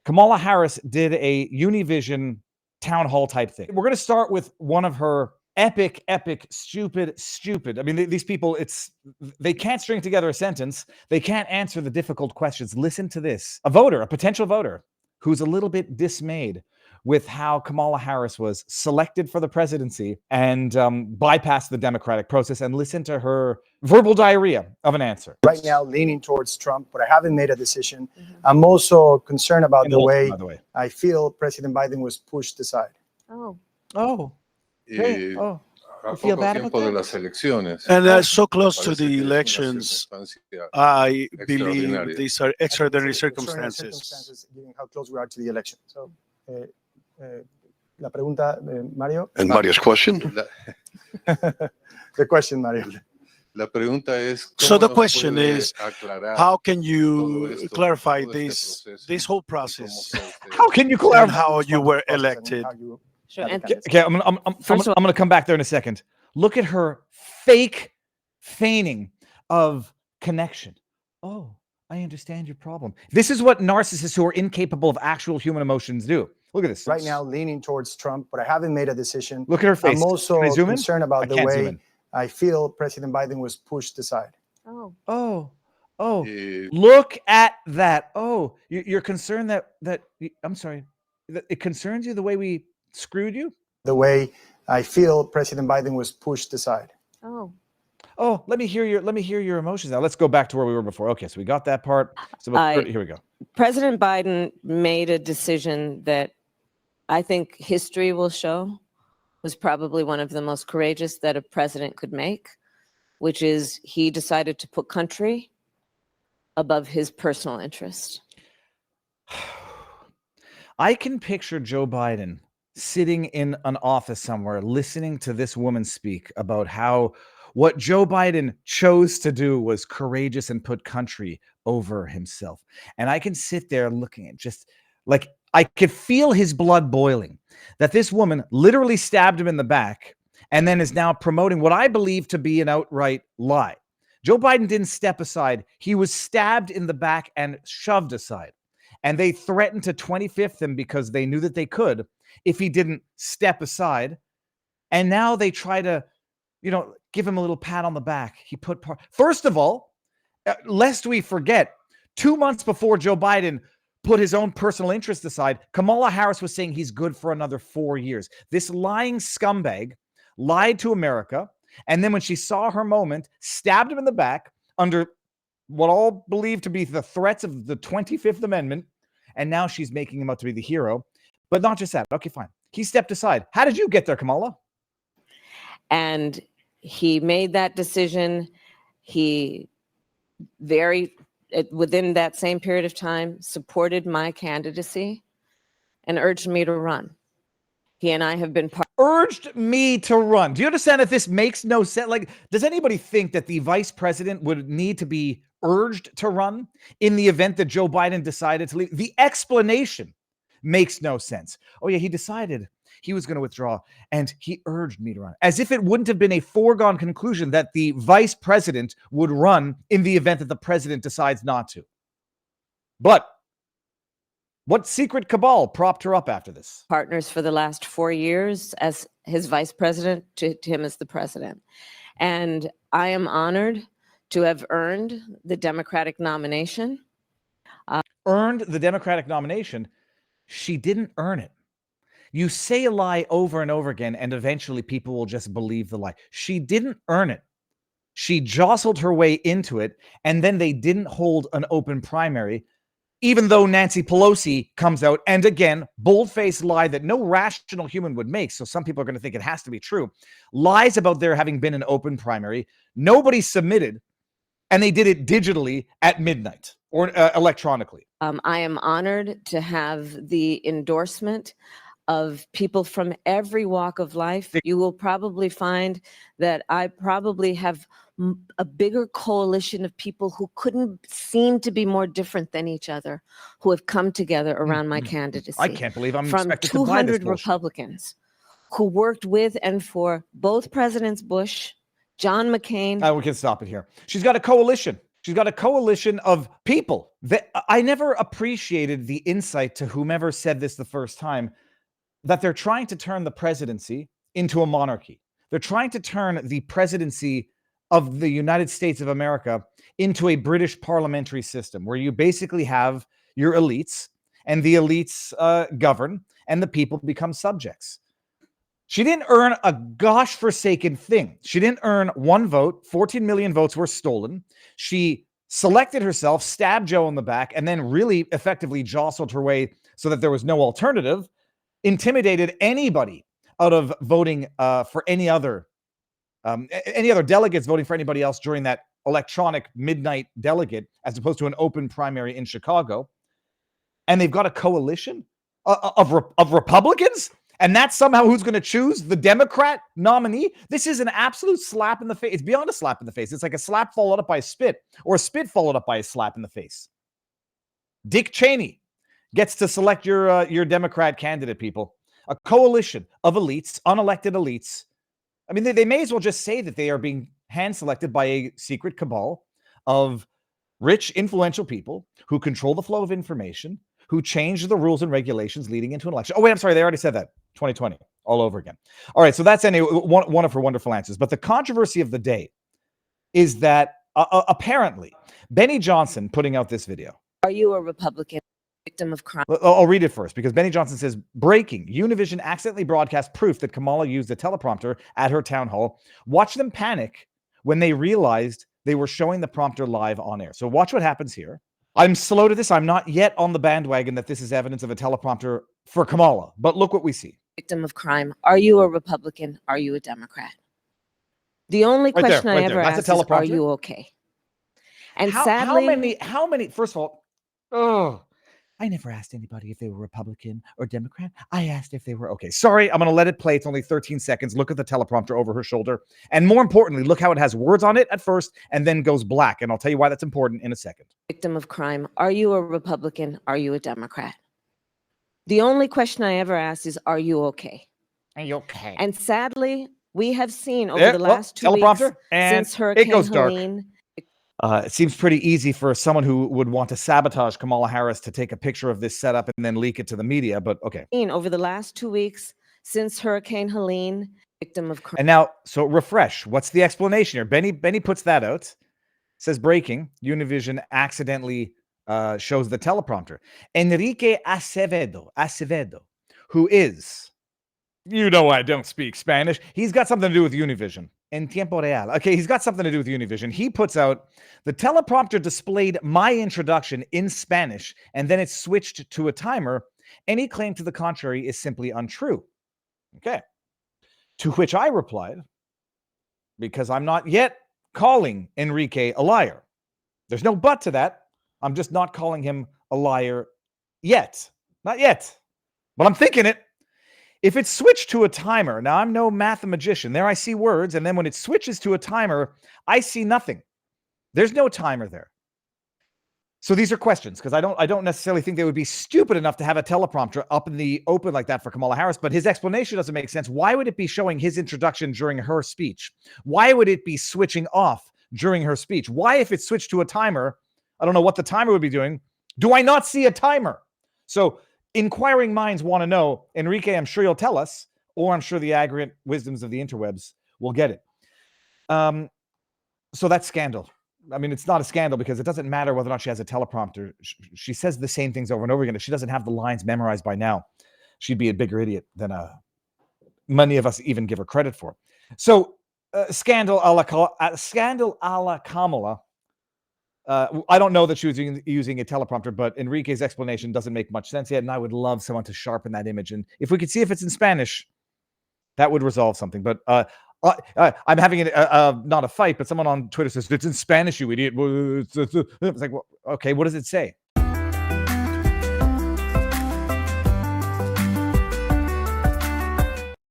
Kamala Harris did a Univision town hall type thing. We're going to start with one of her epic, stupid. I mean, these people, they can't string together a sentence. They can't answer the difficult questions. Listen to this. A potential voter, who's a little bit dismayed with how Kamala Harris was selected for the presidency and bypassed the democratic process, and listen to her verbal diarrhea of an answer. Right now, leaning towards Trump, but I haven't made a decision. I'm also concerned about the way I feel President Biden was pushed aside. A poco tiempo de las elecciones. And so close to the elections, I believe these are extraordinary circumstances. Given how close we are to the election. So, la pregunta, Mario. And Mario's question? The question, Mario. La pregunta es, so the question is, how can you clarify this whole process? How can you clarify how you were elected? Sure. Okay, I'm going to come back there in a second. Look at her fake feigning of connection. Oh, I understand your problem. This is what narcissists who are incapable of actual human emotions do. Look at this. Right now, leaning towards Trump, but I haven't made a decision. Look at her face. I'm also concerned about the way I feel President Biden was pushed aside. Look at that. Oh, you're concerned that I'm sorry. It concerns you the way we screwed you? The way I feel President Biden was pushed aside. Let me hear your emotions now. Let's go back to where we were before. Okay, so we got that part. So here we go. President Biden made a decision that I think history will show was probably one of the most courageous that a president could make, which is he decided to put country above his personal interest. I can picture Joe Biden sitting in an office somewhere listening to this woman speak about how what Joe Biden chose to do was courageous and put country over himself. And I can sit there looking at just like I could feel his blood boiling, that this woman literally stabbed him in the back and then is now promoting what I believe to be an outright lie. Joe Biden didn't step aside. He was stabbed in the back and shoved aside. And they threatened to 25th him because they knew that they could if he didn't step aside. And now they try to, give him a little pat on the back. First of all, lest we forget, 2 months before Joe Biden put his own personal interest aside, Kamala Harris was saying he's good for another 4 years. This lying scumbag lied to America. And then when she saw her moment, stabbed him in the back under what all believed to be the threats of the 25th Amendment. And now she's making him out to be the hero. But not just that. Okay, fine. He stepped aside. How did you get there, Kamala? And he made that decision. He within that same period of time, supported my candidacy and urged me to run. He and I have been urged me to run. Do you understand that this makes no sense? Like, does anybody think that the vice president would need to be urged to run in the event that Joe Biden decided to leave? The explanation makes no sense. Oh yeah, he decided he was going to withdraw and he urged me to run. As if it wouldn't have been a foregone conclusion that the vice president would run in the event that the president decides not to. But what secret cabal propped her up after this? Partners for the last 4 years as his vice president, to him as the president. And I am honored to have earned the Democratic nomination. Earned the Democratic nomination? She didn't earn it. You say a lie over and over again, and eventually people will just believe the lie. She didn't earn it. She jostled her way into it, and then they didn't hold an open primary, even though Nancy Pelosi comes out and again, bold-faced lie that no rational human would make. So some people are going to think it has to be true. Lies about there having been an open primary. Nobody submitted, and they did it digitally at midnight or electronically. I am honored to have the endorsement of people from every walk of life. You will probably find that I probably have a bigger coalition of people who couldn't seem to be more different than each other, who have come together around my candidacy. I can't believe I'm from expected to buy this 200 bullshit. Republicans who worked with and for both Presidents Bush, John McCain. We can stop it here. She's got a coalition. She's got a coalition of people that I never appreciated the insight to whomever said this the first time, that they're trying to turn the presidency into a monarchy. They're trying to turn the presidency of the United States of America into a British parliamentary system where you basically have your elites and the elites govern and the people become subjects. She didn't earn a gosh-forsaken thing. She didn't earn one vote. 14 million votes were stolen. She selected herself, stabbed Joe in the back, and then really effectively jostled her way so that there was no alternative, intimidated anybody out of voting for any other delegates voting for anybody else during that electronic midnight delegate, as opposed to an open primary in Chicago. And they've got a coalition of Republicans? And that's somehow who's going to choose the Democrat nominee? This is an absolute slap in the face. It's beyond a slap in the face. It's like a slap followed up by a spit, or a spit followed up by a slap in the face. Dick Cheney gets to select your Democrat candidate, people. A coalition of elites, unelected elites. I mean, they may as well just say that they are being hand-selected by a secret cabal of rich, influential people who control the flow of information, who change the rules and regulations leading into an election. Oh, wait, I'm sorry. They already said that. 2020, all over again. All right, so that's one of her wonderful answers. But the controversy of the day is that apparently Benny Johnson putting out this video. Are you a Republican victim of crime? I'll read it first because Benny Johnson says, breaking, Univision accidentally broadcast proof that Kamala used a teleprompter at her town hall. Watch them panic when they realized they were showing the prompter live on air. So watch what happens here. I'm slow to this. I'm not yet on the bandwagon that this is evidence of a teleprompter for Kamala, but look what we see. Victim of crime. Are you a Republican? Are you a Democrat? The only question I ever ask is, are you okay? And sadly, how many, first of all, I never asked anybody if they were Republican or Democrat. I asked if they were okay. Sorry, I'm going to let it play. It's only 13 seconds. Look at the teleprompter over her shoulder. And more importantly, look how it has words on it at first and then goes black. And I'll tell you why that's important in a second. Victim of crime. Are you a Republican? Are you a Democrat? The only question I ever ask is, are you okay? Are you okay? And sadly, we have seen over the last 2 weeks since Hurricane Helene. It seems pretty easy for someone who would want to sabotage Kamala Harris to take a picture of this setup and then leak it to the media, but okay. Over the last 2 weeks since Hurricane Helene, victim of crime. And now, so refresh. What's the explanation here? Benny puts that out. Says breaking, Univision accidentally shows the teleprompter. Enrique Acevedo, who is, you know, I don't speak Spanish. He's got something to do with Univision. En tiempo real. Okay, he's got something to do with Univision. He puts out, the teleprompter displayed my introduction in Spanish, and then it switched to a timer. Any claim to the contrary is simply untrue. Okay. To which I replied, because I'm not yet calling Enrique a liar. There's no but to that. I'm just not calling him a liar yet. Not yet. But I'm thinking it. If it switched to a timer, now I'm no mathematician. There I see words, and then when it switches to a timer, I see nothing. There's no timer there. So these are questions, because I don't necessarily think they would be stupid enough to have a teleprompter up in the open like that for Kamala Harris, but his explanation doesn't make sense. Why would it be showing his introduction during her speech? Why would it be switching off during her speech? Why, if it switched to a timer, I don't know what the timer would be doing, do I not see a timer? So inquiring minds want to know. Enrique, I'm sure you'll tell us, or I'm sure the aggregate wisdoms of the interwebs will get it. So that's scandal. I mean, it's not a scandal because it doesn't matter whether or not she has a teleprompter. She says the same things over and over again. If she doesn't have the lines memorized by now, she'd be a bigger idiot than many of us even give her credit for. So scandal a la Kamala. I don't know that she was using a teleprompter, but Enrique's explanation doesn't make much sense yet, and I would love someone to sharpen that image. And if we could see if it's in Spanish, that would resolve something. But I'm having not a fight, but someone on Twitter says, it's in Spanish, you idiot. It's like, well, okay, what does it say?